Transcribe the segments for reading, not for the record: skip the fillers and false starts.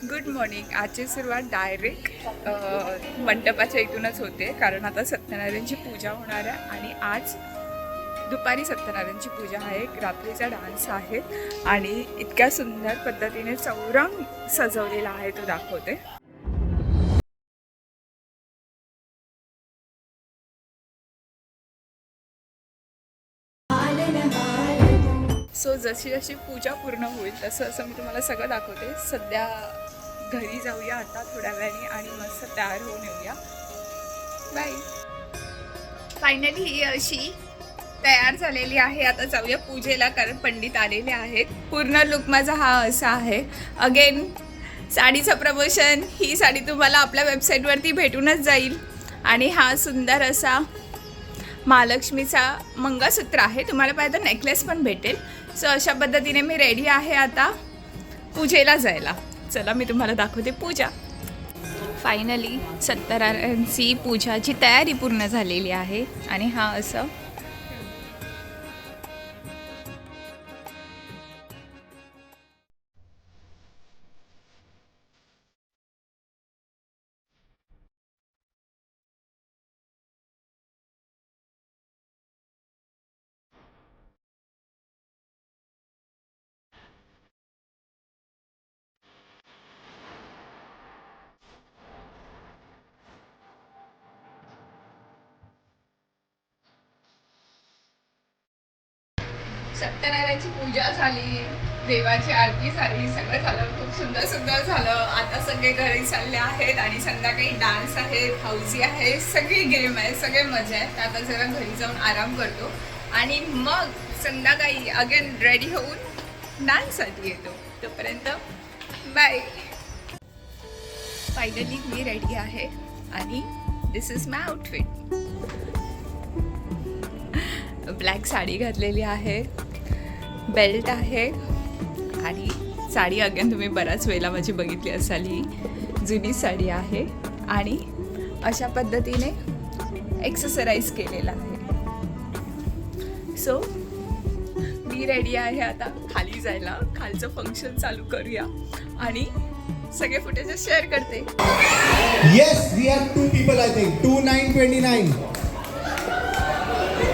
Good morning. आजची सुरुवात direct मंडपाच्या इथूनच होते, कारण आता सत्यनारायणची पूजा होणार आहे आणि आज दुपारी सत्यनारायणची पूजा आहे. रात्रीचा डान्स आहे आणि इतक्या सुंदर पद्धतीने चौरंग सजवलेला आहे तो दाखवते. सो जशी जशी पूजा पूर्ण होईल तसं मी तुम्हाला सगळं दाखवते. सध्या घरी जाऊया आता थोड्या वेळाने आणि मस्त तयार होऊन येऊया. बाय. फायनली ही अशी तयार झालेली आहे. आता जाऊया पूजेला, कारण पंडित आलेले आहेत. पूर्ण लुक माझा हा असा आहे. अगेन साडीचं प्रमोशन. ही साडी तुम्हाला आपल्या वेबसाईटवरती भेटूनच जाईल आणि हा सुंदर असा महालक्ष्मीचा मंगळसूत्र आहे. तुम्हाला पाहिजे तर नेकलेस पण भेटेल. सो अशा पद्धतीने मी रेडी आहे आता पूजेला जायला. चला मी तुम्हाला दाखवते पूजा. फायनली सत्यनारायणची पूजाची तयारी पूर्ण झालेली आहे आणि हा असं सत्यनारायणची पूजा झाली, देवाची आरती झाली, सगळं झालं. खूप सुंदर सुंदर झालं. आता सगळे घरी चालले आहेत आणि संध्याकाळी डान्स आहे, हौसी आहे, सगळी गेम आहे, सगळे मजा आहे. आता जरा घरी जाऊन आराम करतो आणि मग संध्याकाळी अगेन रेडी होऊन डान्ससाठी येतो. तोपर्यंत बाय. फायनली मी रेडी आहे आणि this is my outfit. Black sari घातलेली आहे, बेल्ट आहे आणि साडी अगेन तुम्ही बऱ्याच वेळेला माझी बघितली असाल. ही जुनी साडी आहे आणि अशा पद्धतीने एक्सरसाइज केलेला आहे. सो मी रेडी आहे आता खाली जायला. खालचं फंक्शन चालू करूया आणि सगळे फुटेजेस शेअर करते. Yes, we have 2 people I think. 2929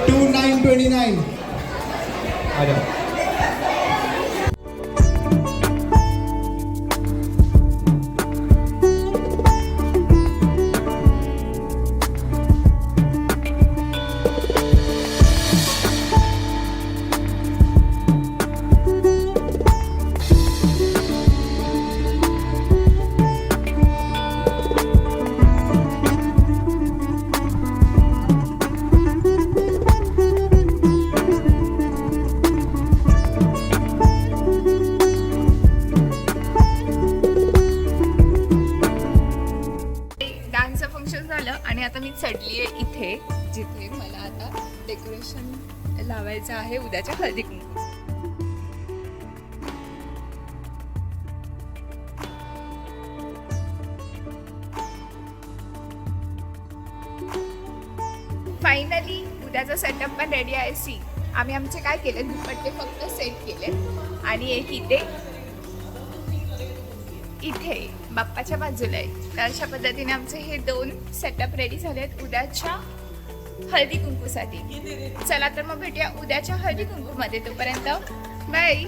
2929. आजा. आणि आता मी चढली आहे इथे, जिथे मला आता डेकोरेशन लावायचं आहे उद्याच्या हळदी कुंकू. फायनली उद्याचा सेटअप पण रेडी आहे. सी आम्ही आमचे काय केले, दुपट्टे फक्त सेट केले आणि एक इथे बाप्पाच्या बाजूला आहे. तर अशा पद्धतीने आमचे हे 2 सेटअप रेडी झाले आहेत उद्याच्या हळदी कुंकूसाठी. चला तर मग भेटूया उद्याच्या हळदी कुंकूमध्ये. तोपर्यंत बाय.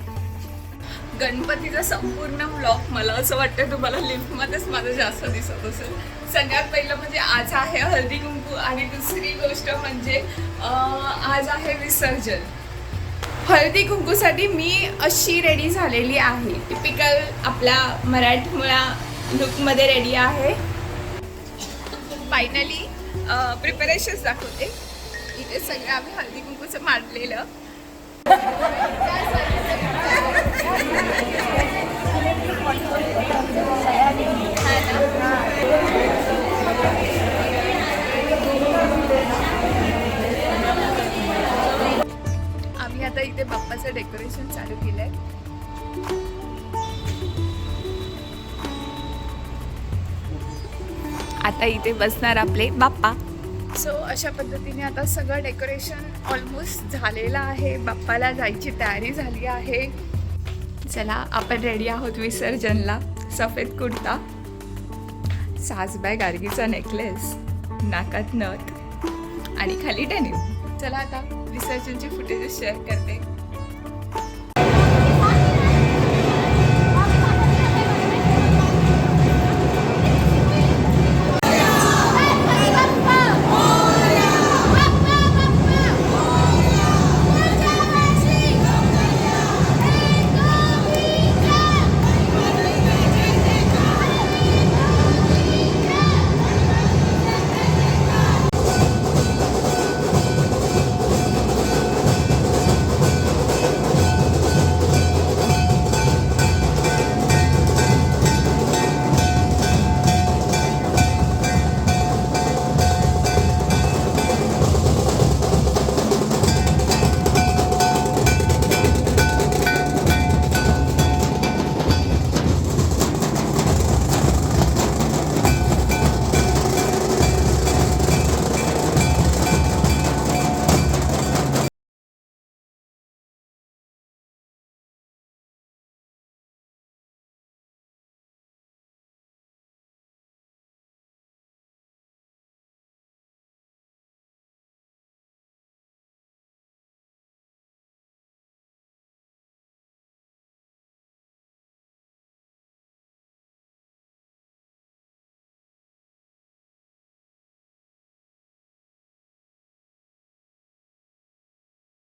गणपतीचा संपूर्ण ब्लॉग मला असं वाटतं तुम्हाला लिफ्टमध्येच माझं जास्त दिसत असेल. सगळ्यात पहिलं म्हणजे आज आहे हळदी कुंकू आणि दुसरी गोष्ट म्हणजे आज आहे विसर्जन. हळदी कुंकूसाठी मी अशी रेडी झालेली आहे. टिपिकल आपल्या मराठमोळा लुकमध्ये रेडी आहे. फायनली प्रिपरेशन्स दाखवते. इथे सगळं आम्ही हळदी कुंकूचं मांडलेलं. आम्ही आता इथे बाप्पाचं डेकोरेशन चालू केलंय. आता इथे बसणार आपले बाप्पा. सो अशा पद्धतीने आता सगळं डेकोरेशन ऑलमोस्ट झालेलं आहे. बाप्पाला जायची तयारी झाली आहे. चला आपण रेडी आहोत विसर्जनला. सफेद कुर्ता, सासबाय गार्गीचा नेकलेस, नाकात नथ आणि खाली डेनिम. चला आता विसर्जनचे फुटेजेस शेअर करते.